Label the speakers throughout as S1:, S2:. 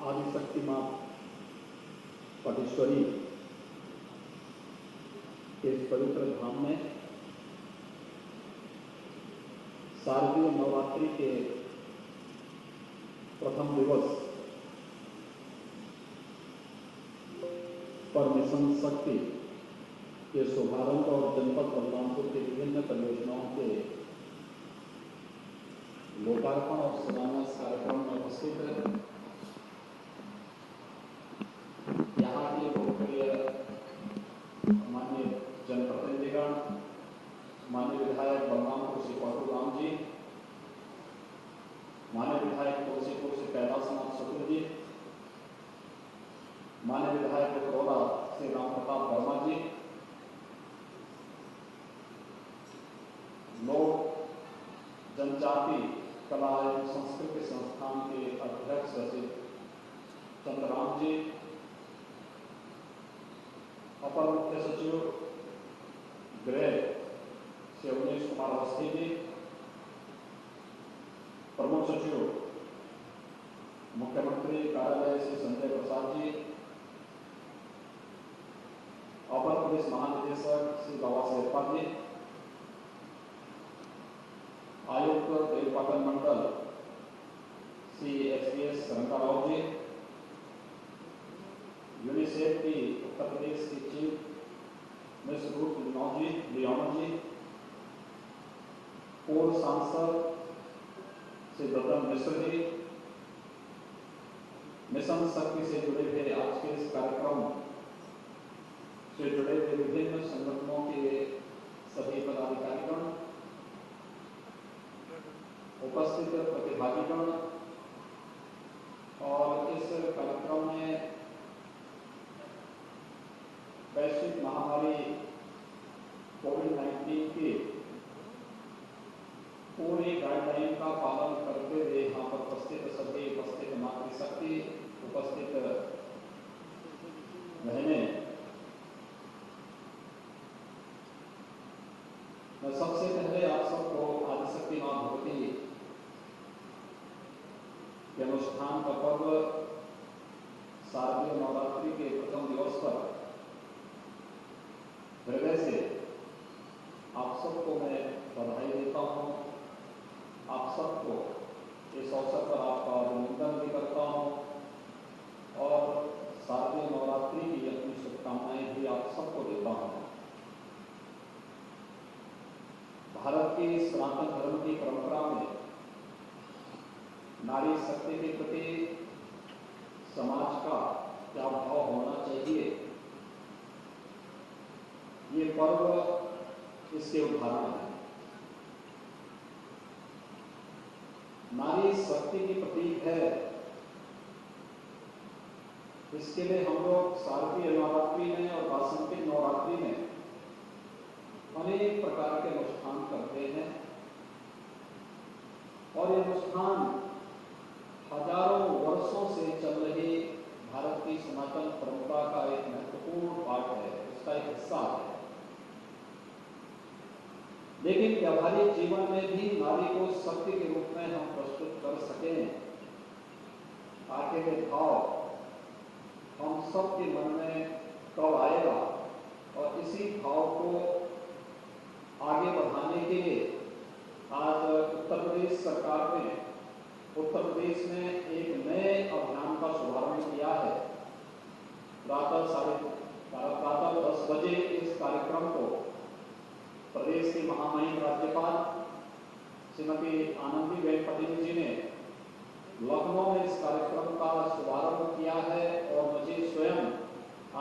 S1: आदिशक्ति मां पाटेश्वरी के इस पवित्र धाम में शारदीय नवरात्रि के प्रथम दिवस पर मिशन शक्ति के शुभारंभ और जनपद बलरामपुर के विभिन्न परियोजनाओं के लोकार्पण और शिलान्यास कार्यक्रम में उपस्थित है। यहाँ के लोकप्रिय माननीय जनप्रतिनिधिगण, माननीय विधायक बलरामपुर श्री परशुराम जी, माननीय विधायक तुलसीपुर से कैलाशनाथ शुक्ल जी, माननीय विधायक उत्तरौरा श्री राम प्रताप वर्मा जी, लोक जनजाति कला एवं संस्कृति संस्थान के अध्यक्ष श्री चंद्रराम जी, अपर मुख्य सचिव गृह श्री अवनीश कुमार अवस्थी जी, प्रमुख सचिव मुख्यमंत्री कार्यालय श्री संजय प्रसाद जी, अपर पुलिस महानिदेशक श्री बाबा शेरपा जी, आयुक्त देवपाटन मंडल श्री एसपीएस रंगाराव जी, यूनिसेफ की उत्तर प्रदेश की चीफ मिस रूथ लियोना जी, पूर्व सांसद श्री दत्तन मिश्र जी, मिशन शक्ति से जुड़े हुए आज के इस कार्यक्रम से जुड़े हुए विभिन्न संगठनों के सभी पदाधिकारीगण, उपस्थित प्रतिभागीगण और इस कार्यक्रम में वैश्विक महामारी कोविड-19 की पूरी गाइडलाइन का पालन करते हुए यहाँ पर उपस्थित सभी उपस्थित मातृशक्ति, उपस्थित बहनें, मैं सबसे पहले आप सबको आदिशक्ति मां भगवती के अनुष्ठान का पर्व शारदीय नवरात्रि के प्रथम दिवस पर हृदय से आप सबको मैं बधाई देता हूँ। आप सबको इस अवसर पर आपका अभिनंदन भी करता हूँ और शारदीय नवरात्रि की अपनी शुभकामनाएं भी आप सबको देता हूँ। भारत की सनातन धर्म की परंपरा में नारी शक्ति के प्रति समाज का क्या भाव होना चाहिए, ये पर्व इसके उदाहरण है। नारी शक्ति की प्रतीक है, इसके लिए हम लोग शारदीय नवरात्रि में और वासंतिक नवरात्रि में अनेक प्रकार के अनुष्ठान करते हैं और ये अनुष्ठान हजारों वर्षों से चल रही भारत की सनातन परंपरा का एक महत्वपूर्ण पार्ट है, उसका एक हिस्सा है। लेकिन व्यावहारिक जीवन में भी नारी को शक्ति के रूप में हम प्रस्तुत कर सकें, आगे के भाव हम सबके मन में कब आएगा और इसी भाव को आगे बढ़ाने के लिए आज उत्तर प्रदेश सरकार ने उत्तर प्रदेश में एक नए अभियान का शुभारंभ किया है। प्रातः 10 बजे इस कार्यक्रम को प्रदेश की महामहिम राज्यपाल श्रीमती आनंदीबेन पटेल जी ने लखनऊ में इस कार्यक्रम का शुभारंभ किया है और मुझे स्वयं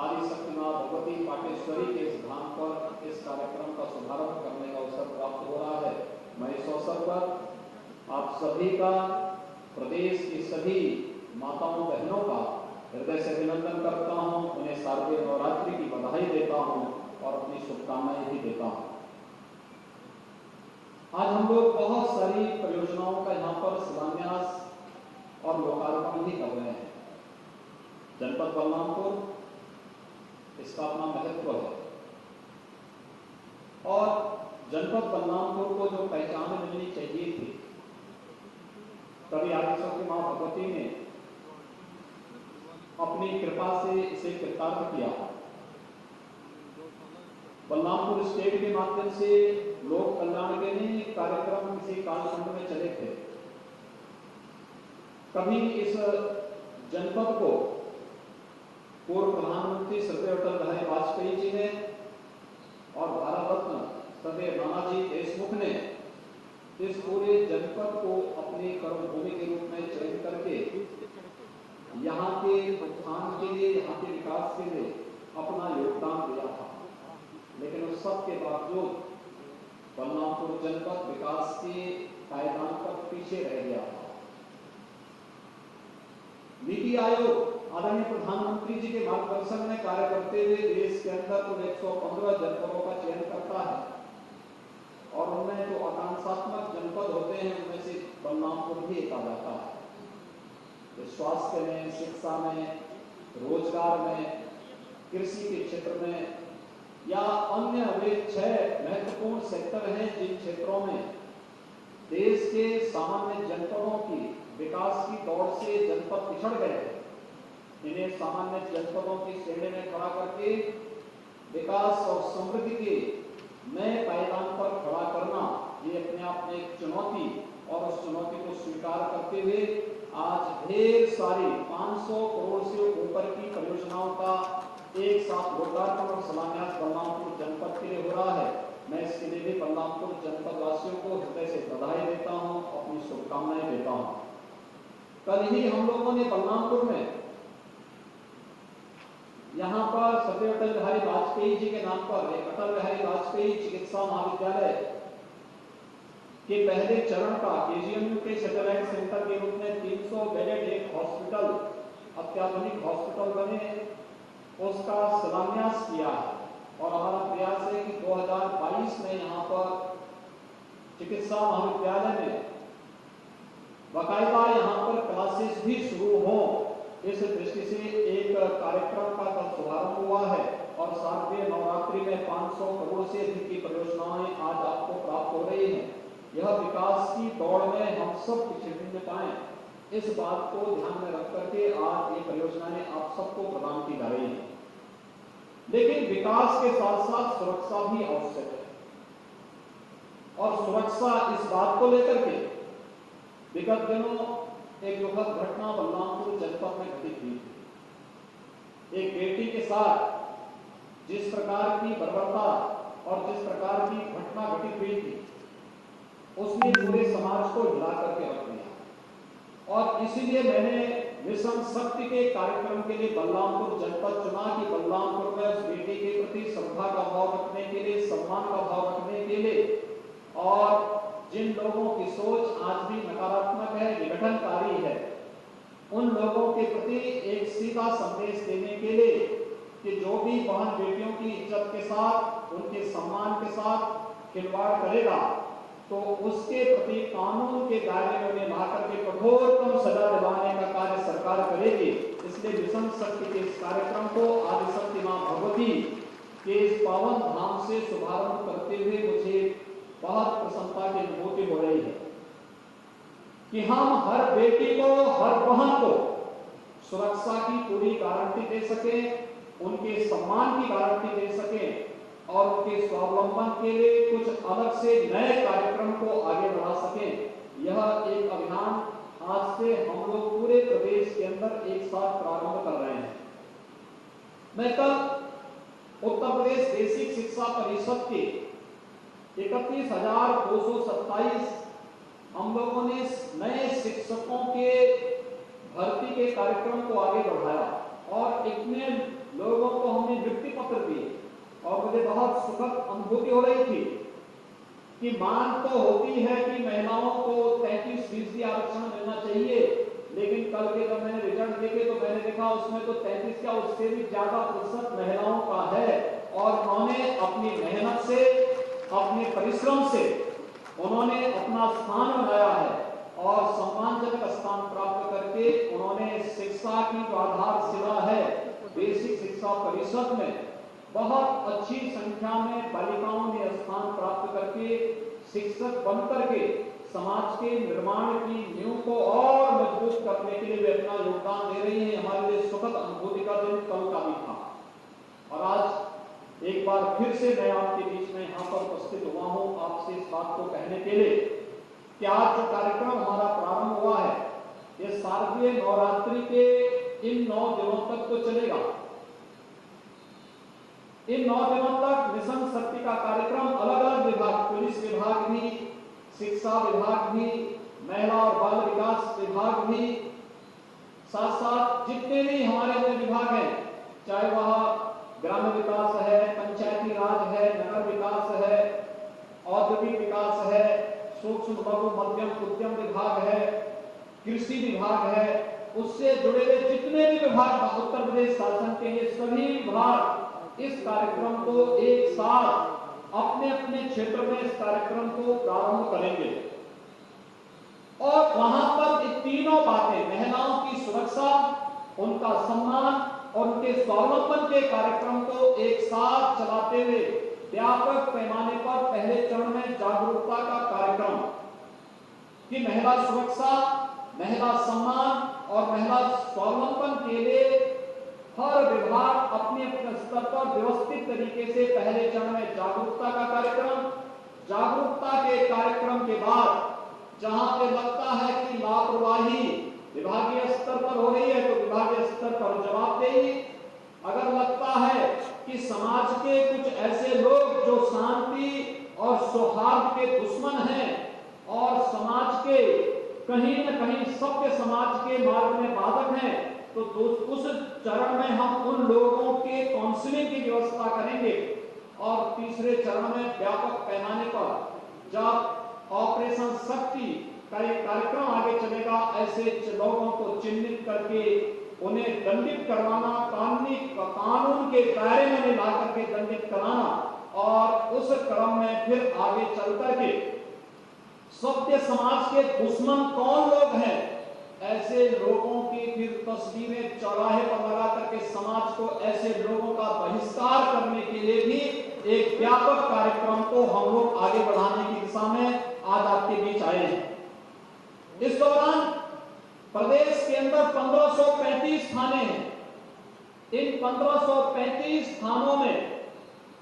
S1: आदिशक्ति मां भगवती पाटेश्वरी के इस धाम पर इस कार्यक्रम का शुभारंभ करने का अवसर प्राप्त हो रहा है। मैं इस अवसर पर आप सभी का, प्रदेश की सभी माताओं बहनों का हृदय से अभिनंदन करता हूं, उन्हें शारदीय नवरात्रि की बधाई देता हूं और अपनी शुभकामनाएं भी देता हूं। आज हम लोग बहुत सारी परियोजनाओं का यहाँ पर शिलान्यास और लोकार्पण भी कर रहे हैं। जनपद बलरामपुर, इसका अपना महत्व है और जनपद बलरामपुर को जो पहचान मिलनी चाहिए थी, तभी आदिशक्ति मां भगवती ने अपनी कृपा से इसे कृतार्थ किया। बलरामपुर स्टेट के माध्यम से लोक कल्याण के लिए कार्यक्रम किसी कालखंड में चले थे। कभी इस जनपद को पूर्व प्रधानमंत्री स्वर्गीय अटल बिहारी वाजपेयी जी ने और भारत रत्न स्वर्गीय नानाजी देशमुख ने इस पूरे जनपद को अपनी कर्मभूमि के रूप में चयन करके यहाँ के उत्थान के लिए, यहाँ के विकास के लिए अपना योगदान दिया था। लेकिन उस सब के बावजूद बलरामपुर जनपद विकास के पायदान पर पीछे रह गया था। नीति आयोग आदरणीय प्रधानमंत्री जी के मार्गदर्शन में कार्य करते हुए देश के अंदर कुल 115 जनपदों का चयन करता है और उनमें जो आकांक्षात्मक जनपद होते हैं उनमें से बलरामपुर भी एक आ जाता है। तो स्वास्थ्य में, शिक्षा में, रोजगार में, कृषि के क्षेत्र में या अन्य वे 6 महत्वपूर्ण सेक्टर हैं जिन क्षेत्रों में देश के सामान्य जनपदों की विकास की दौड़ से जनपद पिछड़ गए हैं। इन्हें सामान्य जनपदों की श्रेणी में खड़ा करके विकास और समृद्धि के नए पायदान पर खड़ा करना ये अपने आप में एक चुनौती, और उस चुनौती को स्वीकार करते हुए आज ढेर सारी 500 करोड़ से ऊपर की परियोजनाओं का एक साथ लोकार्पण और शिलान्यास बलरामपुर जनपद के लिए हो रहा है। मैं इसके लिए भी बलरामपुर जनपद वासियों को हृदय से बधाई देता हूं, अपनी शुभकामनाएं देता हूं। कल ही हम लोगों ने बलरामपुर में यहाँ पर स्वर्गीय अटल बिहारी वाजपेयी जी के नाम पर एक अटल बिहारी वाजपेयी चिकित्सा महाविद्यालय के पहले चरण का केजीएमयू के सैटेलाइट सेंटर के रूप में 300 बेडेड एक हॉस्पिटल, अत्याधुनिक हॉस्पिटल बने, उसका शिलान्यास किया है। और हमारा प्रयास है कि 2022 में यहाँ पर चिकित्सा महाविद्यालय में बाकायदा यहाँ पर क्लासेस भी शुरू हों, इस दृष्टि से एक कार्यक्रम का कल शुभारंभ हुआ है। और शारदीय नवरात्रि में 500 करोड़ से अधिक की परियोजनाएं आज आपको प्राप्त हो रही हैं। यह विकास की दौड़ में हम सब पिछड़ न पाएं, इस बात को ध्यान में रख करके आज ये परियोजनाएं आप सबको प्रदान की जा रही हैं। लेकिन विकास के साथ साथ सुरक्षा भी आवश्यक है, और सुरक्षा इस बात को लेकर के विगत दिनों एक दुखद घटना बलरामपुर जनपद में घटित हुई थी। एक बेटी के साथ जिस प्रकार की बर्बरता और जिस प्रकार की घटना घटित हुई थी, उसने पूरे समाज को हिला करके रख दिया। और इसीलिए मैंने मिशन शक्ति के कार्यक्रम के लिए बलरामपुर जनपद चुना कि बलरामपुर में उस बेटी के प्रति श्रद्धा का भाव रखने के लिए, सम्मान का भाव रखने के लिए, और जिन लोगों की सोच आज भी नकारात्मक है, विघटनकारी है, उन लोगों के प्रति एक सीधा संदेश देने के लिए कि जो भी बहन बेटियों की इज्जत के साथ, उनके सम्मान के साथ खिलवाड़ करेगा तो उसके प्रति कानून के दायरे में उन्हें ला करके कठोरतम सजा दिलाने का कार्य सरकार करेगी। इसलिए मिशन शक्ति के इस कार्यक्रम को आदिशक्ति मां भगवती के इस पावन धाम से शुभारंभ करते हुए मुझे बहुत प्रसन्नता की अनुभूति हो रही है कि हम हर बेटी को, हर बहन को सुरक्षा की पूरी गारंटी दे सके, उनके सम्मान की गारंटी दे सके, और उनके स्वावलंबन के लिए कुछ अलग से नए कार्यक्रम को आगे बढ़ा सके। यह एक अभियान आज से हम लोग पूरे प्रदेश के अंदर एक साथ प्रारंभ कर रहे हैं। मैं कल उत्तर प्रदेश बेसिक शिक्षा परिषद के 31,227 हम लोगों ने नए शिक्षकों के भर्ती के कार्यक्रम को आगे बढ़ाया, और इतने लोगों को हमने नियुक्ति पत्र दिए, और मुझे बहुत सुखद अनुभूति हो रही थी कि मांग तो होती है कि महिलाओं को 33% आरक्षण मिलना चाहिए, लेकिन कल के जब मैंने रिजल्ट देखे तो मैंने देखा उसमें तो 33 क्या उससे भी ज्यादा प्रतिशत महिलाओं का है। और उन्होंने अपनी मेहनत से, अपने परिश्रम से उन्होंने अपना स्थान बनाया है, और सम्मानजनक स्थान प्राप्त करके उन्होंने शिक्षा की जो आधारशिला है बेसिक शिक्षा परिषद में बहुत अच्छी संख्या में बालिकाओं ने स्थान प्राप्त करके शिक्षक बनकर के समाज के निर्माण की नींव को और मजबूत करने के लिए वे अपना योगदान दे रही हैं। हमारे लिए सुखद अनुभूति का दिन कल का भी था और आज एक बार फिर से मैं आपके बीच में यहाँ पर उपस्थित हुआ हूँ आपसे इस बात को कहने के लिए कि आज जो कार्यक्रम हमारा प्रारंभ हुआ है ये शारदीय नवरात्रि के इन 9 दिनों तक तो चलेगा। इन 9 दिनों तक मिशन शक्ति का कार्यक्रम अलग अलग विभाग, पुलिस विभाग भी, शिक्षा विभाग भी, महिला और बाल विकास विभाग भी, साथ साथ जितने भी हमारे अपने विभाग हैं, चाहे वह ग्रामीण विकास है, पंचायती राज है, नगर विकास है, औद्योगिक विकास है, सूक्ष्म लघु मध्यम उद्यम विभाग है, कृषि विभाग है, उससे जुड़े हुए जितने भी विभाग उत्तर प्रदेश शासन के ये सभी विभाग इस कार्यक्रम को एक साथ अपने अपने क्षेत्र में इस कार्यक्रम को प्रारंभ करेंगे और वहां पर ये तीनों बातें, महिलाओं की सुरक्षा, उनका सम्मान और उनके स्वावलंबन के कार्यक्रम को एक साथ चलाते हुए व्यापक पैमाने पर पहले चरण में जागरूकता का कार्यक्रम कि महिला सुरक्षा, महिला सम्मान और महिला स्वावलंबन के लिए हर विभाग अपने अपने स्तर पर व्यवस्थित तरीके से पहले चरण में जागरूकता का कार्यक्रम, जागरूकता के कार्यक्रम के बाद जहां पे लगता है कि लापरवाही विभागीय स्तर पर हो रही है तो विभागीय स्तर पर जवाबदेही, अगर लगता है कि समाज के कुछ ऐसे लोग जो शांति और सौहार्द के दुश्मन हैं और समाज के कहीं न कहीं सभ्य समाज के मार्ग में बाधक हैं, तो उस चरण में हम उन लोगों के काउंसलिंग की व्यवस्था करेंगे और तीसरे चरण में व्यापक पैमाने पर जब ऑपरेशन शक्ति का एक कार्यक्रम आगे चलेगा, ऐसे लोगों को चिन्हित करके उन्हें दंडित करवाना, कानून के दायरे में ला करके दंडित कराना और उस क्रम में फिर आगे चल करके सभ्य समाज के दुश्मन कौन लोग हैं, ऐसे लोगों की फिर तस्वीरें चौराहे पर लगा करके समाज को ऐसे लोगों का बहिष्कार करने के लिए भी एक व्यापक कार्यक्रम को हम लोग आगे बढ़ाने की दिशा में आज आपके बीच आए हैं। इस दौरान प्रदेश के अंदर 1535 थाने हैं। इन 1535 थानों में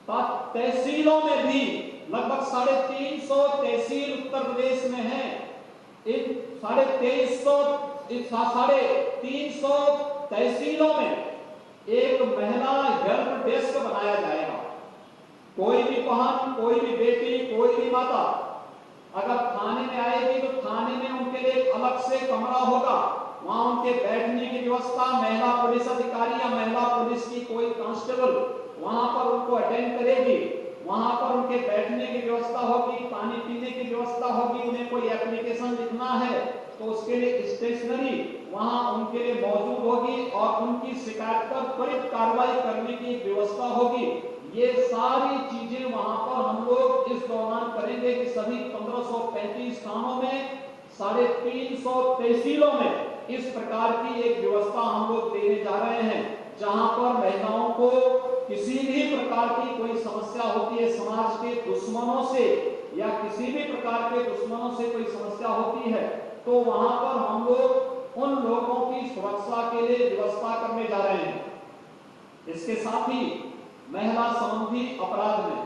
S1: तहसीलों में भी लगभग 350 तहसील उत्तर प्रदेश में हैं। इन 350 तहसीलों में एक महिला हेल्प डेस्क बनाया जाएगा। कोई भी बहन, कोई भी बेटी, कोई भी माता अगर थाने में आएगी तो थाने में उनके लिए एक अलग से कमरा होगा, वहां उनके बैठने की व्यवस्था, महिला पुलिस अधिकारी या महिला पुलिस की कोई कांस्टेबल वहां पर उनको अटेंड करेगी, वहां पर उनके बैठने की व्यवस्था होगी, पानी पीने की व्यवस्था होगी, उन्हें कोई एप्लीकेशन लिखना है तो उसके लिए स्टेशनरी वहां उनके लिए मौजूद होगी और उनकी शिकायत पर त्वरित कार्रवाई करने की व्यवस्था होगी। ये सारी चीजें वहां पर हम लोग इस दौरान करेंगे कि सभी 1535 थानों में 350 तहसीलों में इस प्रकार की एक व्यवस्था हम लोग देने जा रहे हैं, जहां पर महिलाओं को किसी भी प्रकार की कोई समस्या होती है, समाज के दुश्मनों से या किसी भी प्रकार के दुश्मनों से कोई समस्या होती है, तो वहां पर हम लोग उन लोगों की सुरक्षा के लिए व्यवस्था करने जा रहे हैं। इसके साथ ही महिला संबंधी अपराध में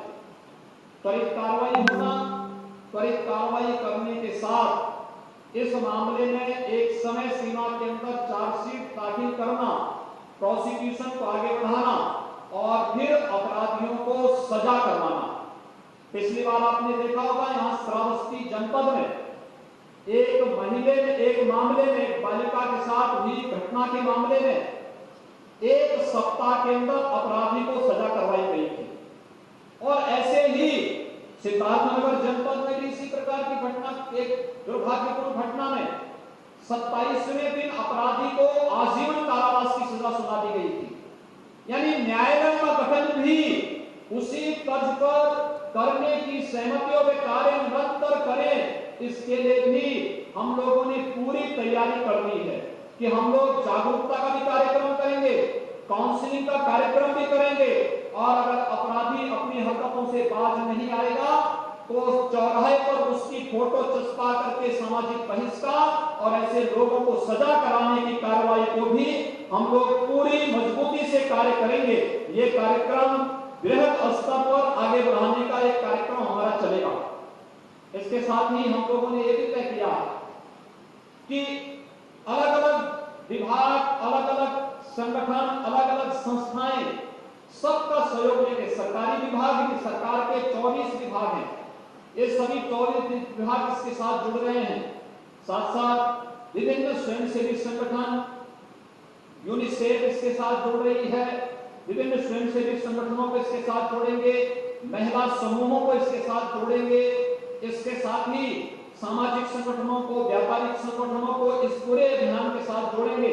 S1: त्वरित कार्रवाई होना, त्वरित कार्रवाई करने के साथ इस मामले में एक समय सीमा के अंदर चार्जशीट दाखिल करना, प्रोसिक्यूशन को आगे बढ़ाना और फिर अपराधियों को सजा करवाना। पिछली बार आपने देखा होगा यहाँ श्रावस्ती जनपद में एक मामले में एक बालिका के साथ हुई घटना के मामले में 1 सप्ताह के अंदर अपराधी को सजा करवाई गई थी और ऐसे ही सिद्धार्थनगर जनपद में भी इसी प्रकार की घटना, एक दुर्भाग्यपूर्ण घटना में 27वें दिन अपराधी को आजीवन कारावास की सजा सुना दी गई थी। यानी न्यायालय का गठन भी उसी तर्ज पर करने की सहमतियों में कार्य निरंतर करें, इसके लिए भी हम लोगों ने पूरी तैयारी कर ली है कि हम लोग जागरूकता का भी कार्यक्रम करेंगे, काउंसलिंग का कार्यक्रम भी करेंगे और अगर अपराधी अपनी हरकतों से बाज नहीं आएगा तो चौराहे पर उसकी फोटो चिपका करके सामाजिक बहिष्कार और ऐसे लोगों को सजा कराने की कार्रवाई को भी हम लोग पूरी मजबूती से कार्य करेंगे। ये कार्यक्रम बृहद स्तर पर आगे बढ़ाने का एक कार्यक्रम हमारा चलेगा। इसके साथ ही हम लोगों ने ये भी तय किया कि अलग अलग विभाग, अलग अलग संगठन, अलग अलग संस्थाएं सबका सहयोग लेंगे। सरकारी विभाग भी, सरकार के 24 विभाग हैं, ये सभी 24 विभाग इसके साथ जुड़ रहे हैं। साथ साथ विभिन्न स्वयंसेवी संगठन, यूनिसेफ इसके साथ जुड़ रही है, विभिन्न स्वयंसेवी संगठनों को इसके साथ जोड़ेंगे, महिला समूहों को इसके साथ जोड़ेंगे, इसके साथ ही सामाजिक संगठनों को, व्यापारिक संगठनों को इस पूरे अभियान के साथ जोड़ेंगे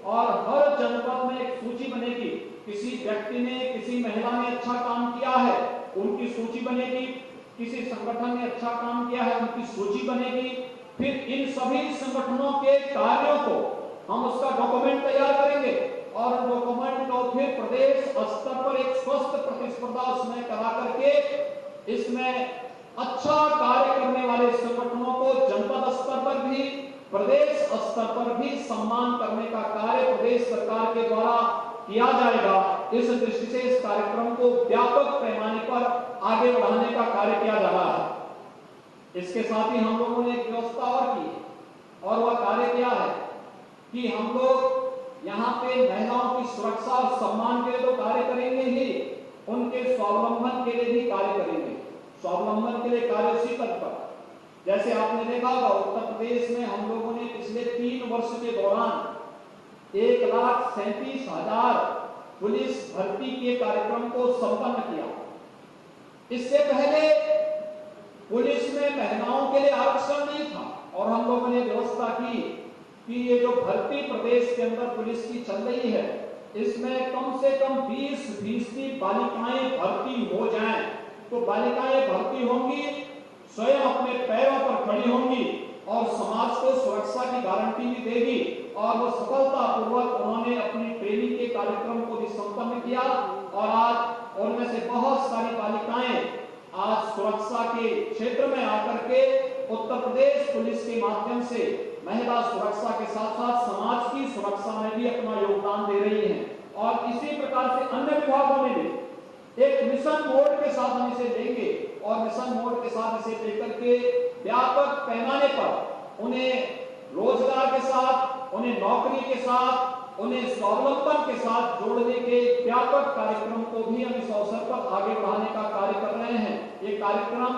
S1: और हर जनपद में एक सूची बनेगी। किसी व्यक्ति ने, किसी महिला ने अच्छा काम किया है, उनकी सूची बनेगी। किसी संगठन ने अच्छा काम किया है, उनकी सूची बनेगी। फिर इन सभी संगठनों के कार्यों को हम उसका डॉक्यूमेंट तैयार करेंगे और डॉक्यूमेंट को फिर प्रदेश स्तर पर एक स्वस्थ प्रतिस्पर्धा उसमें करा करके इसमें अच्छा कार्य करने वाले संगठनों को जनपद स्तर पर भी, प्रदेश स्तर पर भी सम्मान करने का कार्य प्रदेश सरकार के द्वारा किया जाएगा। इस दृष्टि से इस कार्यक्रम को व्यापक पैमाने पर आगे बढ़ाने का कार्य किया जा रहा है। इसके साथ ही हम लोगों ने एक व्यवस्था और की और वह कार्य क्या है कि हम लोग यहाँ पे महिलाओं की सुरक्षा और सम्मान के लिए तो कार्य करेंगे ही, उनके स्वावलंबन के लिए भी कार्य करेंगे। स्वावलंबन के लिए कार्य उसी तक पर, जैसे आपने देखा होगा उत्तर प्रदेश में हम लोगों ने पिछले 3 वर्ष के दौरान 1,37,000 पुलिस भर्ती के कार्यक्रम को संपन्न किया। इससे पहले पुलिस में महिलाओं के लिए आरक्षण नहीं था और हम लोगों ने व्यवस्था की कि ये जो भर्ती प्रदेश के अंदर पुलिस की चल रही है, इसमें कम से कम 20% बालिकाएं भर्ती हो जाएं। तो बालिकाएं भर्ती होंगी, स्वयं अपने पैरों पर खड़ी होंगी और समाज को सुरक्षा की गारंटी भी देगी। और वो सफलतापूर्वक उन्होंने अपनी ट्रेनिंग के कार्यक्रम को भी संपन्न किया और आज उनमें से बहुत सारी बालिकाएं आज सुरक्षा के क्षेत्र में आकर के उत्तर प्रदेश पुलिस के माध्यम से महिला सुरक्षा के साथ साथ समाज की सुरक्षा में भी अपना योगदान दे रही हैं। और इसी प्रकार से अन्य विभागों में भी एक मिशन मोड के साथ हम इसे लेंगे और मिशन मोड के साथ इसे लेकर के व्यापक पैमाने पर उन्हें रोजगार के साथ, उन्हें नौकरी के साथ, उन्हें स्वावलंबन के साथ जोड़ने के व्यापक कार्यक्रम को भी हम इस अवसर पर आगे बढ़ाने का कार्य कर रहे हैं। ये कार्यक्रम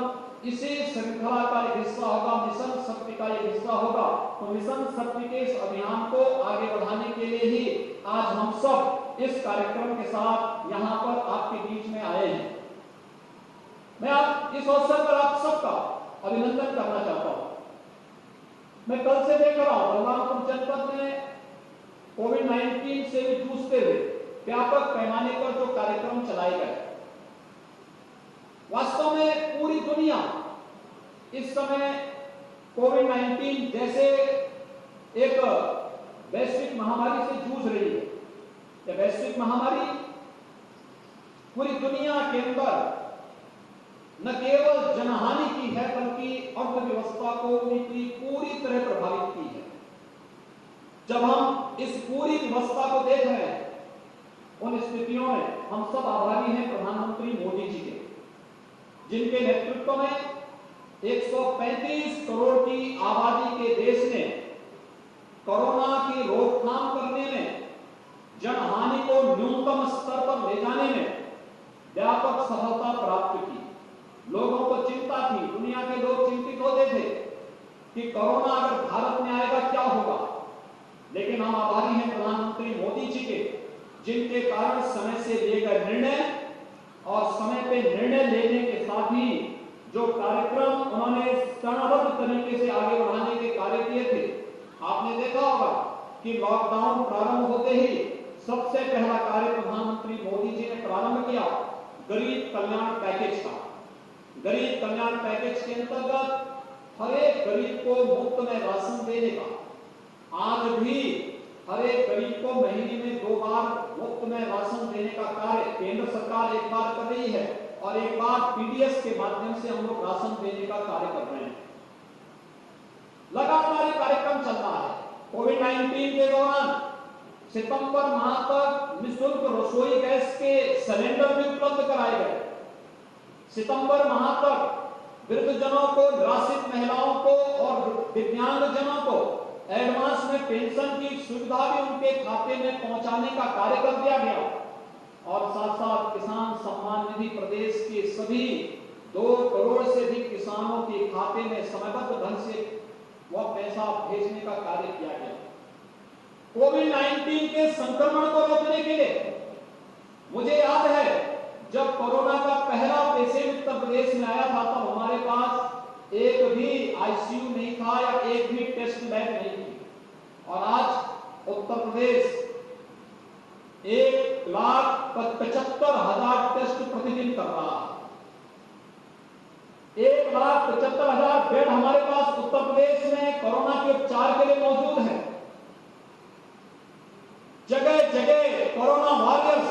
S1: इसी श्रृंखला का एक हिस्सा होगा, मिशन शक्ति का एक हिस्सा होगा। तो मिशन शक्ति के इस अभियान को आगे बढ़ाने के लिए ही आज हम सब इस कार्यक्रम के साथ यहाँ पर आपके बीच में आए हैं। मैं आप इस अवसर पर आप सबका अभिनंदन करना चाहता हूँ। मैं कल से देख रहा हूँ बलरामपुर जनपद में कोविड-19 से भी जूझते हुए व्यापक पैमाने पर जो कार्यक्रम चलाए गए, वास्तव में पूरी दुनिया इस समय कोविड-19 जैसे एक वैश्विक महामारी से जूझ रही है। यह वैश्विक महामारी पूरी दुनिया के अंदर न केवल जनहानि की है बल्कि अर्थव्यवस्था को पूरी तरह प्रभावित की है। जब हम इस पूरी व्यवस्था को देख रहे हैं, उन स्थितियों में हम सब आभारी हैं प्रधानमंत्री मोदी जी के, जिनके नेतृत्व में 135 करोड़ की आबादी के देश ने कोरोना की रोकथाम करने में, जनहानि को न्यूनतम स्तर पर ले जाने में व्यापक सफलता प्राप्त की। लोगों को चिंता थी, दुनिया के लोग चिंतित होते थे कि कोरोना अगर भारत में आएगा क्या होगा, लेकिन हम आभारी हैं प्रधानमंत्री मोदी जी के, जिनके कारण समय से लिए गए निर्णय और समय पे निर्णय लेने के साथ ही जो कार्यक्रम उन्होंने स्तरबद्ध तरीके से आगे बढ़ाने के कार्य किए थे। आपने देखा होगा कि लॉकडाउन प्रारंभ होते ही सबसे पहला कार्य प्रधानमंत्री मोदी जी ने प्रारंभ किया गरीब कल्याण पैकेज का। गरीब कल्याण पैकेज के अंतर्गत हर एक गरीब को मुफ्त में राशन देने का, आज भी हर एक गरीब को महीने में 2 बार मुफ्त में राशन देने का कार्य केंद्र सरकार एक बार कर रही है और एक बार पीडीएस के माध्यम से हम लोग राशन देने का कार्य कर रहे हैं। लगातार ये कार्यक्रम चल रहा है। कोविड-19 के दौरान सितंबर माह तक निःशुल्क रसोई गैस के सिलेंडर भी उपलब्ध कराए गए। सितंबर माह तक वृद्धजनों को, निराश्रित महिलाओं को और दिव्यांगजनों को एडवांस में पेंशन की सुविधा भी उनके खाते में पहुंचाने का कार्य कर दिया गया। और साथ साथ किसान सम्मान निधि प्रदेश के सभी 2 करोड़ से अधिक किसानों के खाते में समयबद्ध ढंग से वह पैसा भेजने का कार्य किया गया। कोविड-19 के संक्रमण को रोकने के लिए मुझे याद है जब कोरोना का पहला पेशेंट उत्तर प्रदेश में आया था तब हमारे पास एक भी आईसीयू नहीं था या एक भी टेस्ट लैब नहीं थी। और आज उत्तर प्रदेश 1,75,000 टेस्ट प्रतिदिन कर रहा है। 1,75,000 बेड हमारे पास उत्तर प्रदेश में कोरोना के उपचार के लिए मौजूद है। जगह जगह कोरोना वॉरियर्स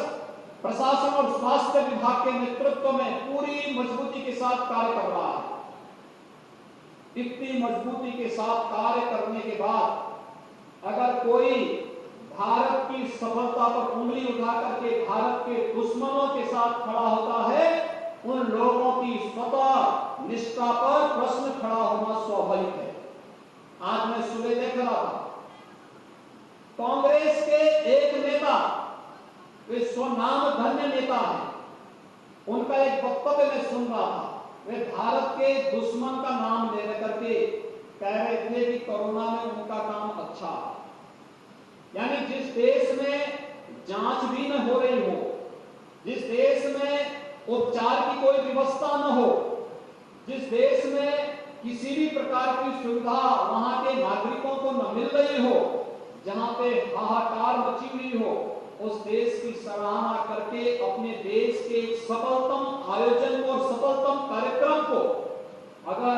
S1: प्रशासन और स्वास्थ्य विभाग के नेतृत्व में पूरी मजबूती के साथ कार्य कर रहा है। इतनी मजबूती के साथ कार्य करने के बाद अगर कोई भारत की सफलता पर उंगली उठा करके भारत के दुश्मनों के साथ खड़ा होता है, उन लोगों की स्वतः निष्ठा पर प्रश्न खड़ा होना स्वाभाविक है। आज मैं सुबह देख रहा था कांग्रेस के एक नेता, वे स्वनाम धन्य नेता है, उनका एक वक्तव्य मैं सुन रहा था। वे भारत के दुश्मन का नाम ले करके कह रहे थे कि कोरोना में उनका काम अच्छा है। यानी जिस देश में जांच भी न हो रही हो, जिस देश में उपचार की कोई व्यवस्था न हो, जिस देश में किसी भी प्रकार की सुविधा वहां के नागरिकों को न मिल रही हो, जहां पे हाहाकार मची हुई हो, उस देश की सराहना करके अपने देश के सफलतम आयोजन और सफलतम कार्यक्रम को अगर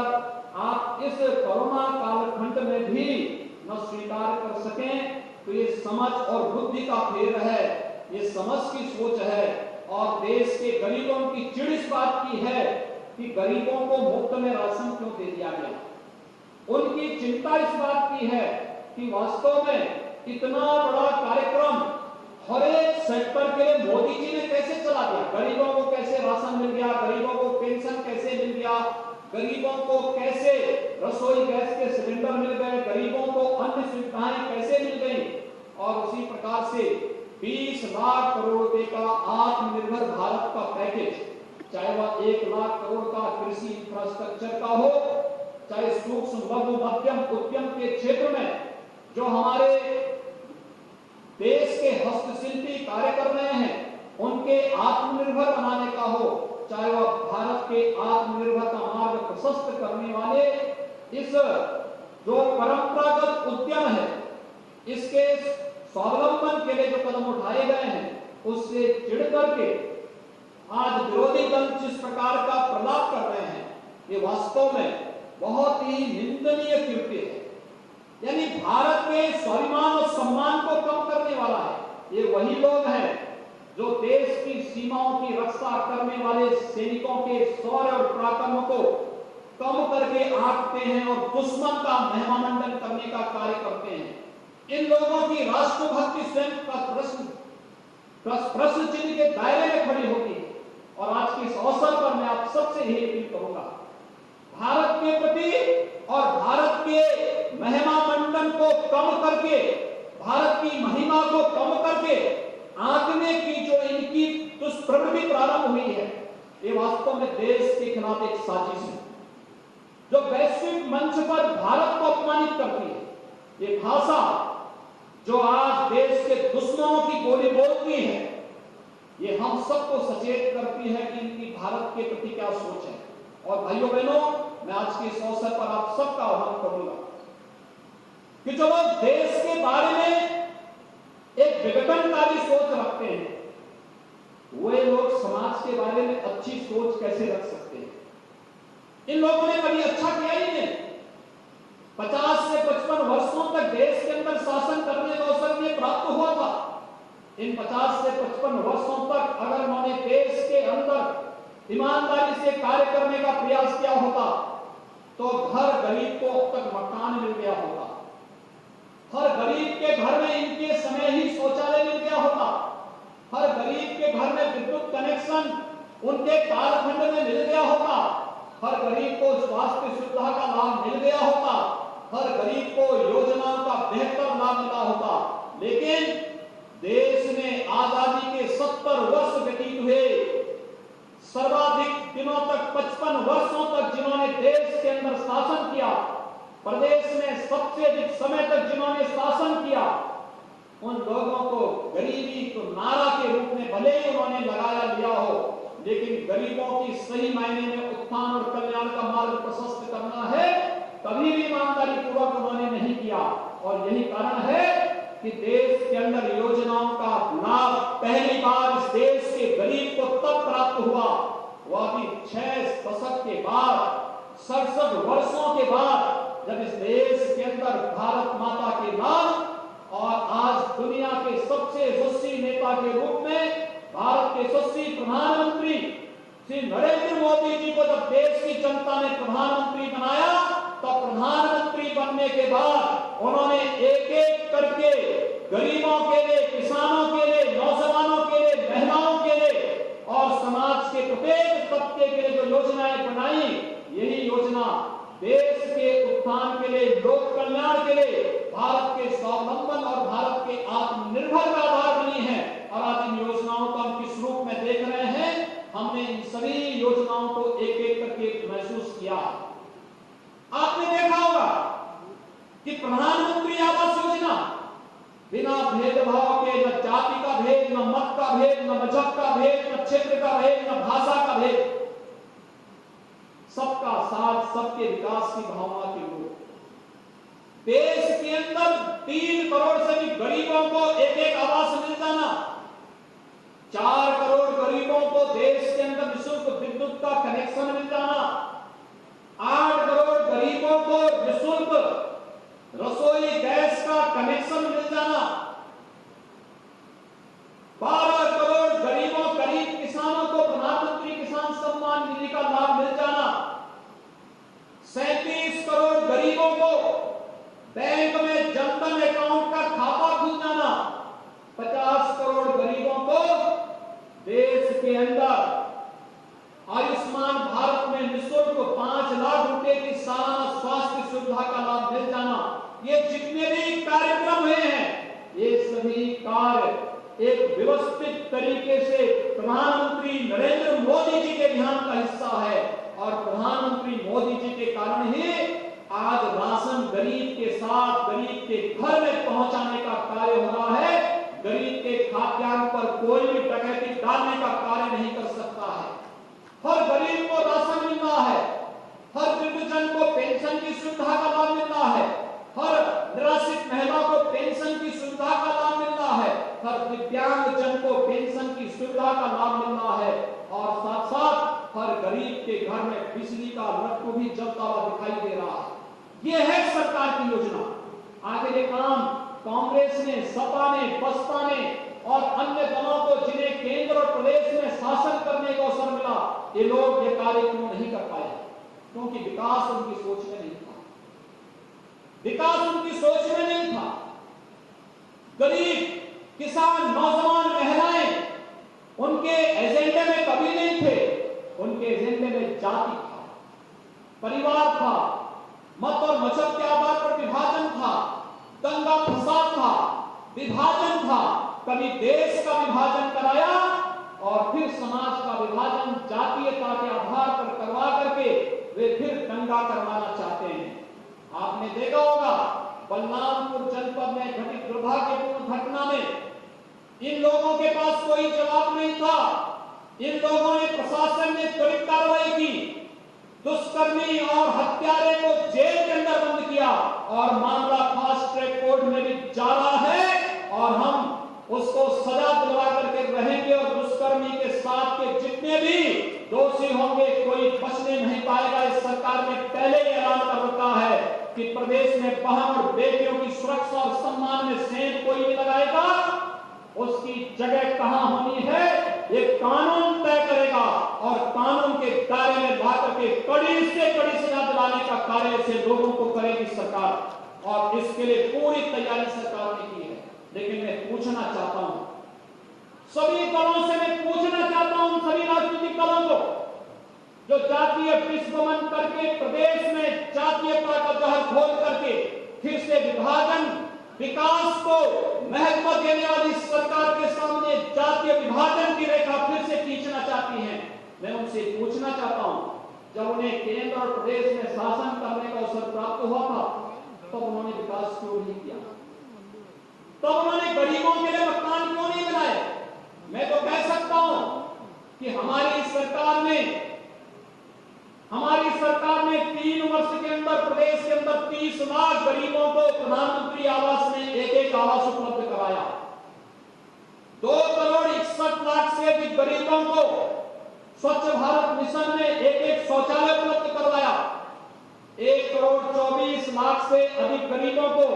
S1: आप इस कोरोना कालखंड में भी न स्वीकार कर सकें तो ये समझ और बुद्धि का फेर है, ये समझ की सोच है। और देश के गरीबों की चिड़ इस बात की है कि गरीबों को मुफ्त में राशन क्यों दे दिया गया। उनकी चिंता इस बात की है कि वास्तव में इतना बड़ा कार्यक्रम हर एक सेक्टर के लिए मोदी जी ने कैसे चला दिया। गरीबों को कैसे राशन मिल गया, गरीबों को पेंशन कैसे मिल गया, गरीबों को कैसे रसोई गैस के सिलेंडर मिल गए, गरीबों को अन्य सुविधाएं कैसे मिल गई। और उसी प्रकार से 20 लाख करोड़ रुपए का आत्मनिर्भर भारत का पैकेज, चाहे वह 1 लाख करोड़ का कृषि इंफ्रास्ट्रक्चर का हो, चाहे सूक्ष्म लघु मध्यम उद्यम के क्षेत्र में जो हमारे देश के हस्तशिल्पी कार्य कर रहे हैं उनके आत्मनिर्भर बनाने का हो, चाहे वह भारत के आत्मनिर्भर का मार्ग प्रशस्त करने वाले इस जो परंपरागत उद्यम है, इसके स्वावलंबन के लिए जो कदम उठाए गए हैं, उससे चिढ़ करके आज विरोधी दल जिस प्रकार का प्रलाप कर रहे हैं, ये वास्तव में बहुत ही निंदनीय कृत्य है। यानी भारत के स्वाभिमान और सम्मान को कम करने वाला है। ये वही लोग हैं जो देश की सीमाओं की रक्षा करने वाले सैनिकों के शौर्य और पराक्रमों को कम करके आंकते हैं और दुश्मन का महिमामंडन करने का कार्य करते हैं। इन लोगों की राष्ट्रभक्ति स्वयं का प्रश्न चिन्ह के दायरे में खड़ी होती है। और आज के इस अवसर पर मैं आप सबसे यही अपील करूंगा, भारत के प्रति और भारत के महिमा मंडन को कम करके, भारत की महिमा को कम करके आंकने की जो इनकी दुष्प्रवृत्ति प्रारंभ हुई है, ये वास्तव में देश के खिलाफ एक साजिश है जो वैश्विक मंच पर भारत को अपमानित करती है। ये भाषा जो आज देश के दुश्मनों की बोली बोलती है, ये हम सबको सचेत करती है कि इनकी भारत के प्रति क्या सोच है। और भाइयों बहनों, मैं आज के इस अवसर पर आप सबका आह्वान करूंगा कि जो लोग देश के बारे में एक विघटनकारी सोच रखते हैं, वे लोग समाज के बारे में अच्छी सोच कैसे रख सकते हैं। इन लोगों ने कभी अच्छा किया ही नहीं। 50 से 55 वर्षों तक देश के अंदर शासन करने का अवसर में प्राप्त हुआ था। इन 50 से 55 वर्षों तक अगर उन्होंने देश के अंदर ईमानदारी से कार्य करने का प्रयास किया होता तो हर गरीब को अब तक मकान मिल गया होता, हर गरीब के घर में इनके समय ही शौचालय मिल गया होता, हर गरीब के घर में विद्युत कनेक्शन उनके कालखंड में मिल गया होता, हर गरीब को स्वास्थ्य सुविधा का लाभ मिल गया होता, हर गरीब को योजनाओं का बेहतर लाभ मिला होता। लेकिन देश में आजादी के 70 वर्ष व्यतीत हुए, सर्वाधिक दिनों तक 55 वर्षों तक जिन्होंने देश के अंदर शासन किया, प्रदेश में सबसे अधिक समय तक जिन्होंने शासन किया, उन लोगों को गरीबी को नारा के रूप में भले ही उन्होंने लगाया लिया हो, लेकिन गरीबों की सही मायने में उत्थान और कल्याण का मार्ग प्रशस्त करना है, कभी भी ईमानदारी पूर्वक उन्होंने नहीं किया। और यही कारण है कि देश के अंदर योजनाओं का लाभ पहली बार इस देश के गरीब को तब प्राप्त हुआ, वह भी 6 दशक के बाद, 67 वर्षों के बाद, जब इस देश के अंदर भारत माता के नाम और आज दुनिया के सबसे यशस्वी नेता के रूप में भारत के यशस्वी प्रधानमंत्री श्री नरेंद्र मोदी जी को जब देश की जनता ने प्रधानमंत्री बनाया, तब प्रधानमंत्री बनने के बाद उन्होंने एक एक करके गरीबों के लिए, किसानों के लिए, नौजवानों के लिए, महिलाओं के लिए और समाज के प्रत्येक तबके के लिए जो योजनाएं बनाई, यही योजना देश के उत्थान के लिए, लोक कल्याण के लिए, भारत के स्वावलंबन और भारत के आत्मनिर्भर का आधार बनी है। और आज इन योजनाओं को हम किस रूप में देख रहे हैं, हमने इन सभी योजनाओं को एक एक करके महसूस किया। आपने देखा होगा कि प्रधानमंत्री आवास योजना बिना भेदभाव के, न जाति का भेद, न मत का भेद, न मजहब का भेद, न क्षेत्र का भेद, न भाषा का भेद, सबका साथ, सबके विकास की भावना के रूप देश के अंदर 3 करोड़ से भी गरीबों को एक एक आवास मिल जाना, 4 करोड़ गरीबों को देश के अंदर निःशुल्क विद्युत का कनेक्शन मिल जाना, 8 करोड़ गरीबों को निःशुल्क रसोई गैस का कनेक्शन मिल जाना, 12 करोड़ गरीब किसानों को प्रधानमंत्री किसान सम्मान निधि का लाभ मिल जाना, 37 करोड़ गरीबों को बैंक में जनधन अकाउंट का खाता खुल जाना, 50 करोड़ गरीबों को देश के अंदर आयुष्मान भारत में निःशुल्क 5 लाख रुपए की सालाना स्वास्थ्य सुविधा का लाभ मिल जाना। ये जितने भी कार्यक्रम हुए हैं, ये सभी कार्य एक व्यवस्थित तरीके से प्रधानमंत्री नरेंद्र मोदी जी के ध्यान का हिस्सा है। और प्रधानमंत्री मोदी जी के कारण ही आज राशन गरीब के साथ, गरीब के घर में पहुंचाने का कार्य हो रहा है। गरीब के खाद्यान्न पर कोई भी डकैती डालने का कार्य नहीं कर सकता है। हर गरीब को राशन मिल रहा है, हर वृद्धजन को पेंशन की सुविधा का लाभ मिल रहा है, हर निराश्रित महिला को पेंशन की सुविधा का लाभ मिल रहा है, हर दिव्यांग जन को पेंशन की सुविधा का लाभ मिल रहा है, और साथ साथ हर गरीब के घर में बिजली का लट्टू भी जलता हुआ दिखाई दे रहा है। ये है सरकार की योजना। आगे ये काम कांग्रेस ने, सपा ने, बसपा ने और अन्य दलों को, जिन्हें केंद्र और प्रदेश में शासन करने का अवसर मिला, ये लोग ये कार्य क्यों नहीं कर पाए? क्योंकि विकास उनकी सोच में नहीं था, विकास उनकी सोच में नहीं था। गरीब, किसान, नौजवान, महिलाएं उनके एजेंडे में कभी नहीं थे। उनके एजेंडे में जाति था, परिवार था, मत और मजहब के आधार पर विभाजन था, दंगा फसाद था, विभाजन था। कभी देश का विभाजन कराया और फिर समाज का विभाजन जातीयता के आधार पर करवा करके वे फिर दंगा करवाना चाहते हैं। आपने देखा होगा बलरामपुर जनपद में घटित दुर्भाग्यपूर्ण घटना में इन लोगों के पास कोई जवाब नहीं था। इन लोगों ने, प्रशासन ने त्वरित कार्रवाई की, दुष्कर्मी और हत्यारे को जेल के अंदर बंद किया और मामला फास्ट ट्रैक कोर्ट में भी जा रहा है और हम उसको सजा दिलवा करके रहेंगे और दुष्कर्मी के साथ के जितने भी दोषी होंगे कोई बचने नहीं पाएगा। इस सरकार ने पहले ही ऐलान कर रखा है कि प्रदेश में बहन और बेटियों की सुरक्षा और सम्मान में सेंध कोई नहीं लगाएगा। उसकी जगह कहां होनी है एक कानून तय करेगा और कानून के दायरे में लाकर के कड़ी से कड़ी सजा दिलाने का कार्य से लोगों को करेगी सरकार, और इसके लिए पूरी तैयारी सरकार ने की है। लेकिन मैं पूछना चाहता हूं, सभी दलों से मैं पूछना चाहता हूं, सभी राजनीतिक दलों को जो जातीय विस्फोटन करके प्रदेश में जातीयता का जहर घोल करके फिर से विभाजन विकास को महत्व देने वाली सरकार के सामने जातीय विभाजन की रेखा फिर से खींचना चाहती हैं, मैं उनसे पूछना चाहता हूं, जब उन्हें केंद्र और प्रदेश में शासन करने का अवसर प्राप्त हुआ था तब उन्होंने विकास क्यों नहीं किया? तब उन्होंने गरीबों के लिए मकान क्यों नहीं बनाए? मैं तो कह सकता हूं कि हमारी सरकार ने 3 वर्ष के अंदर प्रदेश के अंदर 30 लाख गरीबों को प्रधानमंत्री आवास में एक आवास उपलब्ध कराया। 2 करोड़ 61 लाख से अधिक गरीबों को स्वच्छ भारत मिशन में एक शौचालय उपलब्ध करवाया। 1 करोड़ 24 लाख से अधिक गरीबों को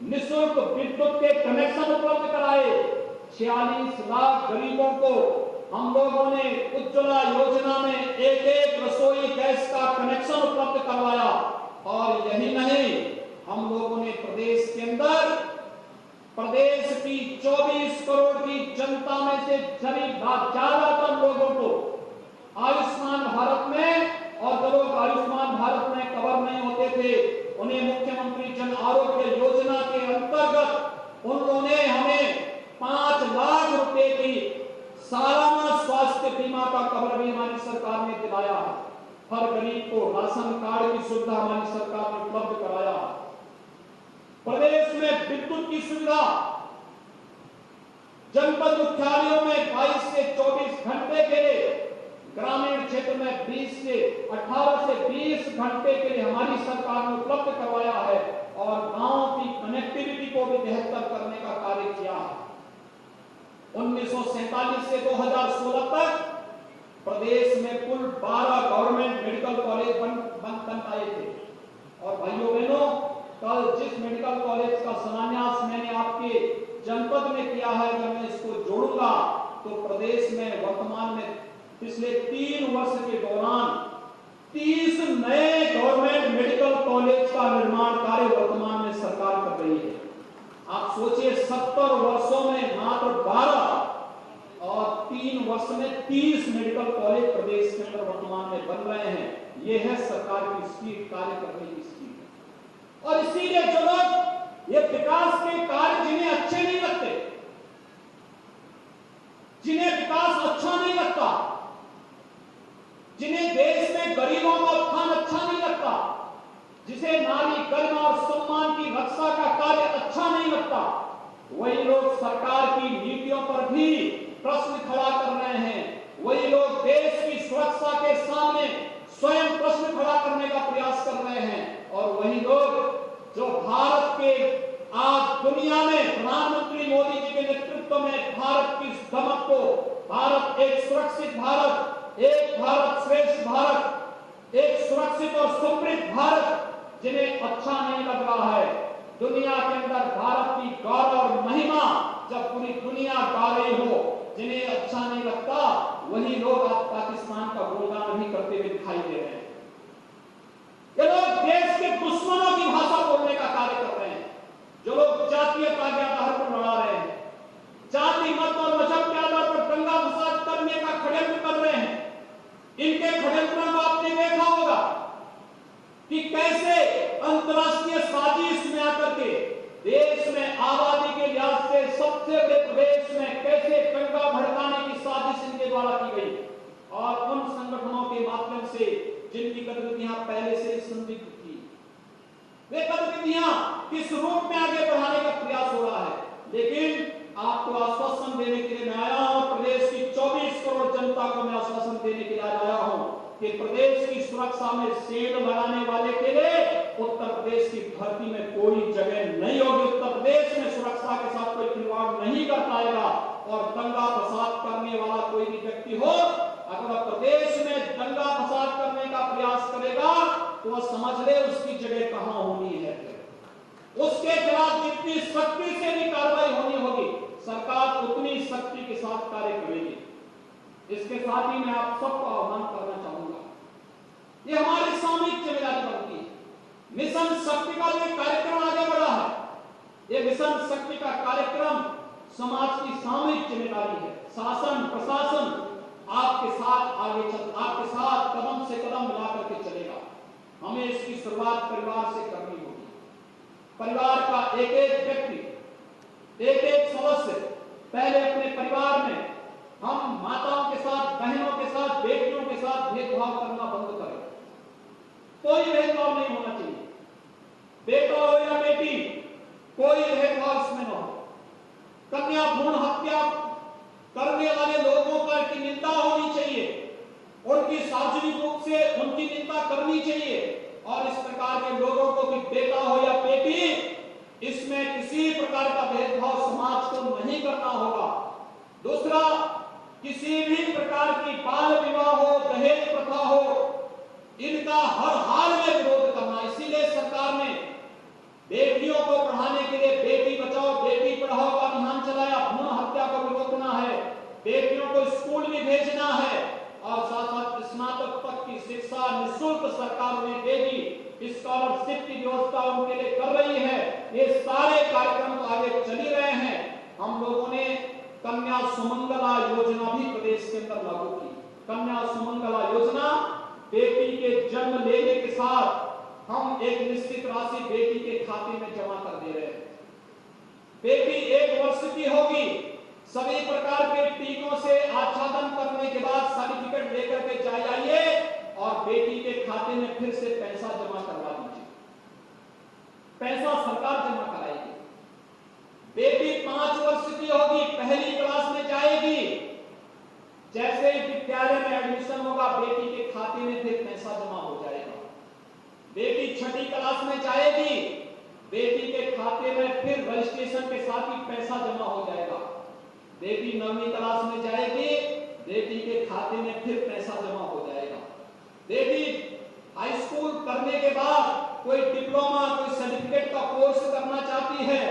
S1: निःशुल्क विद्युत के कनेक्शन उपलब्ध कराए। 46 लाख गरीबों को हम लोगों ने उज्ज्वला योजना में एक रसोई गैस का कनेक्शन उपलब्ध करवाया। और यही नहीं, हम लोगों ने प्रदेश के अंदर प्रदेश की 24 करोड़ की जनता में से ज्यादातर लोगों को आयुष्मान भारत में, और जो लोग आयुष्मान भारत में कवर नहीं होते थे उन्हें मुख्यमंत्री जन आरोग्य योजना के अंतर्गत उन्होंने हमें 5 लाख रुपए की सालाना स्वास्थ्य बीमा का कवर भी हमारी सरकार ने दिलाया है। हर गरीब को राशन कार्ड की सुविधा हमारी सरकार ने उपलब्ध कराया। प्रदेश में विद्युत की सुविधा जनपद मुख्यालयों में 22 से 24 घंटे के लिए, ग्रामीण क्षेत्र में 18 से 20 घंटे के लिए हमारी सरकार ने उपलब्ध करवाया है, और गांवों की कनेक्टिविटी को भी बेहतर करने का कार्य किया है। 1947 से 2016 तक प्रदेश में कुल 12 गवर्नमेंट मेडिकल कॉलेज बन पाए थे। और भाइयों बहनों, कल जिस मेडिकल कॉलेज का शिलान्यास मैंने आपके जनपद में किया है, अगर मैं इसको जोड़ूंगा तो प्रदेश में वर्तमान में पिछले 3 वर्ष के दौरान 30 नए गवर्नमेंट मेडिकल कॉलेज का निर्माण कार्य वर्तमान में सरकार कर रही है। आप सोचिए, 70 वर्षों में मात्र 12 और 3 वर्ष में 30 मेडिकल कॉलेज प्रदेश के अंदर वर्तमान में बन रहे हैं। ये है सरकार की स्पीड, कार्य करने की स्पीड। और इसीलिए जो लोग ये विकास के कार्य जिन्हें अच्छे नहीं लगते, जिन्हें विकास अच्छा नहीं लगता, जिन्हें देश में गरीबों का उत्थान अच्छा नहीं लगता, जिसे नारी गरिमा और सम्मान की रक्षा का कार्य अच्छा नहीं लगता, वही लोग सरकार की नीतियों पर भी प्रश्न खड़ा कर रहे हैं। वही लोग देश की सुरक्षा के सामने स्वयं प्रश्न खड़ा करने का प्रयास कर रहे हैं। और वही लोग जो भारत के आज दुनिया में प्रधानमंत्री मोदी जी के नेतृत्व में भारत की दमक को, भारत एक सुरक्षित भारत, एक भारत श्रेष्ठ भारत, एक सुरक्षित और समृद्ध भारत, जिन्हें अच्छा नहीं लग रहा है। दुनिया के अंदर भारत की गौरव और महिमा जब पूरी दुनिया गा रही हो, जिन्हें अच्छा नहीं लगता, वही लोग आज पाकिस्तान का गुणगान भी करते हुए दिखाई दे रहे हैं। ये लोग देश के दुश्मनों की भाषा बोलने का कार्य कर रहे हैं। जो लोग जातीयता के आधार पर लड़ा रहे हैं, जाति मत और मजहब के आधार पर दंगा फसाद करने का षड्यंत्र कर रहे हैं, इनके षड्यंत्रों को आपने देखा होगा कि कैसे अंतरराष्ट्रीय साजिश में आकर के देश में आबादी के लिहाज से सबसे बड़े प्रदेश में कैसे दंगा भड़काने की साजिश इनके द्वारा की गई, और उन संगठनों के माध्यम से जिनकी गतिविधियां पहले से संदिग्ध थी, वे गतिविधियां किस रूप में आगे बढ़ाने का प्रयास हो रहा है। लेकिन आपको आश्वासन देने के लिए मैं आया हूं, प्रदेश की 24 करोड़ जनता को मैं आश्वासन देने के लिए आया हूं कि प्रदेश की सुरक्षा में सेंध लगाने वाले के लिए उत्तर प्रदेश की धरती में कोई जगह नहीं होगी। उत्तर प्रदेश में सुरक्षा के साथ कोई खिलवाड़ नहीं कर पाएगा, और दंगा फसाद करने वाला कोई भी व्यक्ति हो, अगर प्रदेश में दंगा फसाद करने का प्रयास करेगा तो वह समझ ले उसकी जगह कहां होनी है। उसके खिलाफ जितनी सख्ती से भी कार्रवाई होनी होगी, सरकार उतनी सख्ती के साथ कार्य करेगी। इसके साथ ही मैं आप सबको आह्वान करना चाहूंगा, ये हमारी सामूहिक जिम्मेदारी बनती है। मिशन शक्ति का जो कार्यक्रम आगे बढ़ा है, ये मिशन शक्ति का कार्यक्रम समाज की सामूहिक जिम्मेदारी है। शासन प्रशासन आपके साथ आपके साथ कदम से कदम मिलाकर के चलेगा। हमें इसकी शुरुआत परिवार से करनी होगी। परिवार का एक एक व्यक्ति, एक एक सदस्य पहले अपने परिवार में हम माताओं के साथ, बहनों के साथ, बेटियों के साथ भेदभाव करना बंद करें। कोई भेदभाव नहीं होना चाहिए, बेटा हो या बेटी, कोई भेदभाव इसमें न हो। कन्या भ्रूण हत्या करने वाले लोगों का की निंदा होनी चाहिए, उनकी सार्वजनिक रूप से उनकी निंदा करनी चाहिए, और इस प्रकार के लोगों को भी बेटा हो या बेटी, इसमें किसी प्रकार का भेदभाव समाज को नहीं करना होगा। दूसरा, किसी भी प्रकार की बाल विवाह हो, दहेज प्रथा हो, इनका हर हाल में विरोध करना। इसीलिए सरकार ने बेटियों को पढ़ाने के लिए बेटी बचाओ बेटी पढ़ाओ का अभियान चलाया। भ्रूण हत्या को भी रोकना है, बेटियों को स्कूल भी भेजना है, और साथ साथ स्नातक तक की शिक्षा निःशुल्क सरकार ने दे दी। स्कॉलरशिप की व्यवस्था उनके लिए कर रही है। ये सारे कार्यक्रम तो आगे चल ही रहे हैं। हम लोगों ने कन्या सुमंगला योजना भी प्रदेश के अंदर लागू की। कन्या सुमंगला योजना, बेटी के जन्म लेने के साथ हम एक निश्चित राशि बेटी के खाते में जमा कर दे रहे हैं। बेटी 1 वर्ष की होगी, सभी प्रकार के टीकों से आच्छादन करने के बाद सर्टिफिकेट लेकर के जाइए और बेटी के खाते में फिर से पैसा जमा करवा दीजिए। पैसा सरकार जमा कराएगी। बेटी 5 वर्ष की होगी, पहली क्लास में जाएगी, जैसे ही विद्यालय में एडमिशन होगा बेटी के खाते में फिर पैसा जमा हो जाएगा। बेटी 6ठी क्लास में जाएगी, बेटी के खाते में फिर रजिस्ट्रेशन के साथ ही पैसा जमा हो जाएगा। बेटी 9वीं क्लास में जाएगी, बेटी के खाते में फिर पैसा जमा हो जाएगा। बेटी हाई स्कूल करने के बाद कोई डिप्लोमा, कोई सर्टिफिकेट का कोर्स करना चाहती है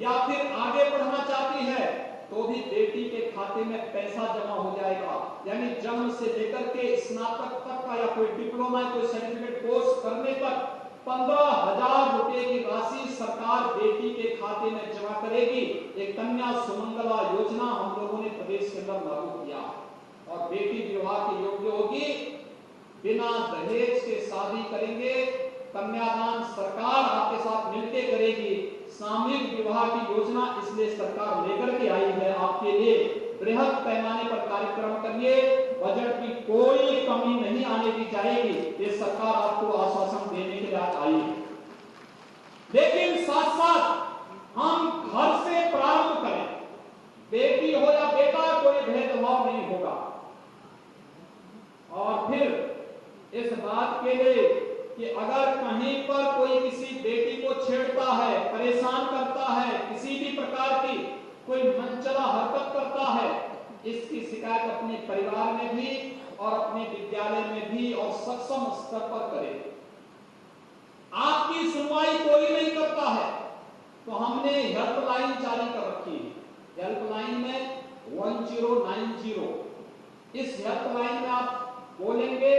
S1: या फिर आगे पढ़ना चाहती है, तो भी बेटी के खाते में पैसा जमा हो जाएगा। यानी जन्म से लेकर के स्नातक तक का या कोई डिप्लोमा, कोई सर्टिफिकेट कोर्स करने तक 15,000 रुपए की राशि सरकार बेटी के खाते में जमा करेगी। एक कन्या सुमंगला योजना हम लोगों ने प्रदेश के अंदर लागू किया, और बेटी विवाह के योग्य होगी, बिना दहेज के शादी करेंगे, कन्यादान सरकार आपके साथ मिलकर करेगी। सामूहिक विवाह की योजना इसलिए सरकार लेकर के आई है आपके लिए। बृहद पैमाने पर कार्यक्रम करिए, बजट की कोई कमी नहीं आने दी जाएगी, ये सरकार आपको आश्वासन देने के लिए आई है। लेकिन साथ साथ हम घर से प्रारंभ करें, बेटी हो या बेटा, कोई भेदभाव नहीं होगा। और फिर इस बात के लिए कि अगर कहीं पर कोई किसी बेटी को छेड़ता है, परेशान करता है, किसी भी प्रकार की कोई मनचला हरकत करता है, इसकी शिकायत अपने परिवार में भी और अपने विद्यालय में भी और सक्षम स्तर पर करें। आपकी सुनवाई कोई नहीं करता है तो हमने हेल्पलाइन जारी कर रखी है। हेल्पलाइन में 1090, इस हेल्पलाइन में आप बोलेंगे,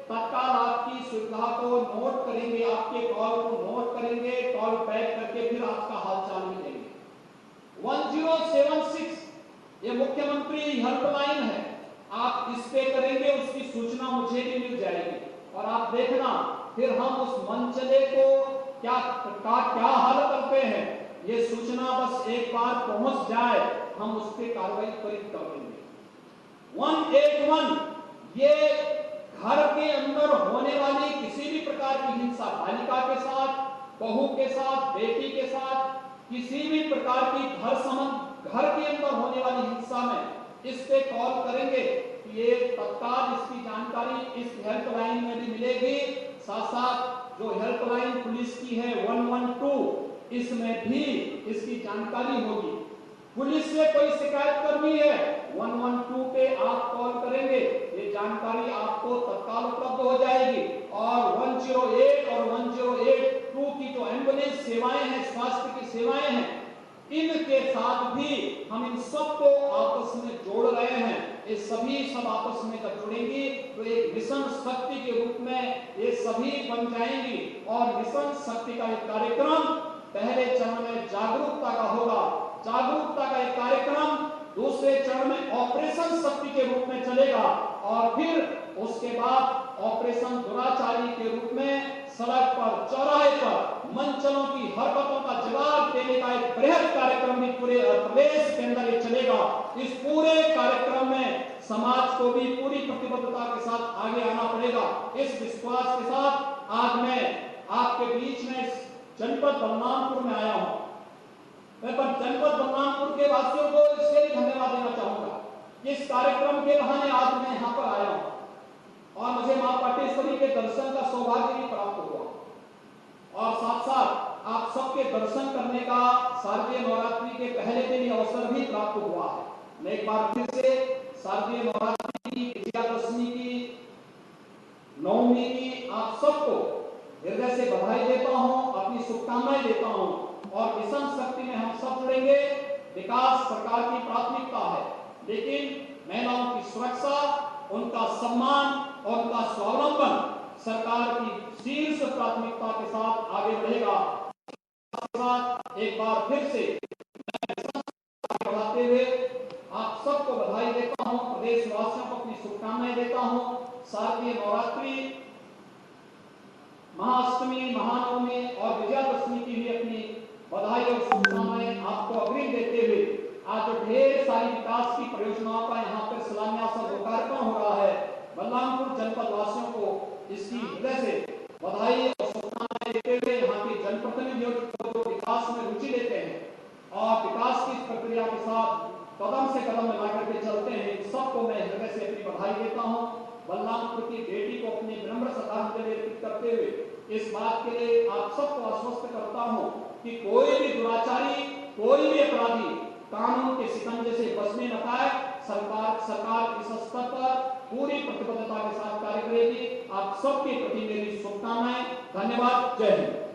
S1: तत्काल आपकी सुविधा को नोट करेंगे, आपके कॉल को नोट करेंगे, कॉल बैक करके फिर आपका हालचाल भी लेंगे। 1076 ये मुख्यमंत्री हेल्पलाइन है, आप इस पे करेंगे, उसकी सूचना मुझे भी मिल जाएगी। और आप देखना फिर हम उस मनचले को क्या हल करते हैं, ये सूचना बस एक बार पहुंच जाए, हम उस पे कार्रवाई त्वरित कर देंगे। 181 ये घर के अंदर होने वाली किसी भी प्रकार की हिंसा, बालिका के साथ, बहू के साथ, बेटी के साथ, किसी भी प्रकार की घर के अंदर होने वाली हिंसा में इस पे कॉल करेंगे, ये तत्काल इसकी जानकारी इस हेल्पलाइन में भी मिलेगी। साथ साथ जो हेल्पलाइन पुलिस की है 112, इसमें भी इसकी जानकारी होगी। पुलिस से कोई शिकायत करनी है, 112 पे आप कॉल करेंगे, ये जानकारी आपको तत्काल उपलब्ध हो जाएगी। और 108 और 1082 की जो एम्बुलेंस सेवाएं हैं, स्वास्थ्य की सेवाएं हैं, इनके साथ भी हम इन सबको आपस में जोड़ रहे हैं। ये सभी सब आपस में जब जुड़ेंगी तो एक मिशन शक्ति के रूप में ये सभी बन जाएंगी। और मिशन शक्ति का एक कार्यक्रम पहले चरण में जागरूकता का होगा, जागरूकता का एक कार्यक्रम दूसरे चरण में ऑपरेशन शक्ति के रूप में चलेगा, और फिर उसके बाद ऑपरेशन दुराचारी के रूप में सड़क पर, चौराहे पर मनचलों की हरकतों का जवाब देने का एक बृहद कार्यक्रम भी पूरे प्रदेश के अंदर ये चलेगा। इस पूरे कार्यक्रम में समाज को भी पूरी प्रतिबद्धता के साथ आगे आना पड़ेगा। इस विश्वास के साथ आज मैं आपके बीच में इस जनपद बलरामपुर में आया हूं। मैं जनपद बलरामपुर के वासियों को इसलिए भी धन्यवाद देना चाहूंगा, इस कार्यक्रम के बहाने आज मैं यहाँ पर आया हूँ और मुझे मां पाटेश्वरी के दर्शन का सौभाग्य भी प्राप्त हुआ, और साथ साथ आप सबके दर्शन करने का शारदीय नवरात्रि के पहले दिन ही अवसर भी प्राप्त हुआ है। मैं एक बार फिर से शारदीय नवरात्रि की, विजयादशमी की, नवमी की आप सबको हृदय से बधाई देता हूं, अपनी शुभकामनाएं देता हूं। और मिशन शक्ति में हम सब जुड़ेंगे। विकास सरकार की प्राथमिकता है, लेकिन महिलाओं की सुरक्षा, उनका सम्मान और उनका स्वावलंबन सरकार की शीर्ष प्राथमिकता के साथ आगे बढ़ेगा। एक बार फिर से बढ़ाते हुए आप सबको बधाई देता हूं, प्रदेश वासियों को अपनी शुभकामनाएं देता हूं। शारदीय नवरात्रि, महाअष्टमी, महानवमी और विजयादशमी की भी अपनी बधाई और शुभकामनाएं आपको अग्रिम देते हुए आज जो ढेर सारी विकास की परियोजनाओं का यहाँ पर शिलान्यास और लोकार्पण हो रहा है, बलरामपुर जनपद वासियों को इसकी हृदय से बधाई और शुभकामनाएं देते हुए यहाँ के जनप्रतिनिधियों को जो विकास में रुचि लेते हैं और विकास की प्रक्रिया के साथ कदम से कदम मिला करके चलते हैं, सबको मैं हृदय से अपनी बधाई देता हूँ। बलरामपुर की बेटी को अपनी विनम्र श्रद्धांजलि अर्पित करते हुए इस बात के लिए आप सबको आश्वस्त करता हूं कि कोई भी दुराचारी, कोई भी अपराधी कानून के शिकंजे से बचने न पाए। सरकार इस स्तर पर पूरी प्रतिबद्धता के साथ कार्य करेगी। आप सबके प्रति मेरी शुभकामनाएं। धन्यवाद। जय हिंद।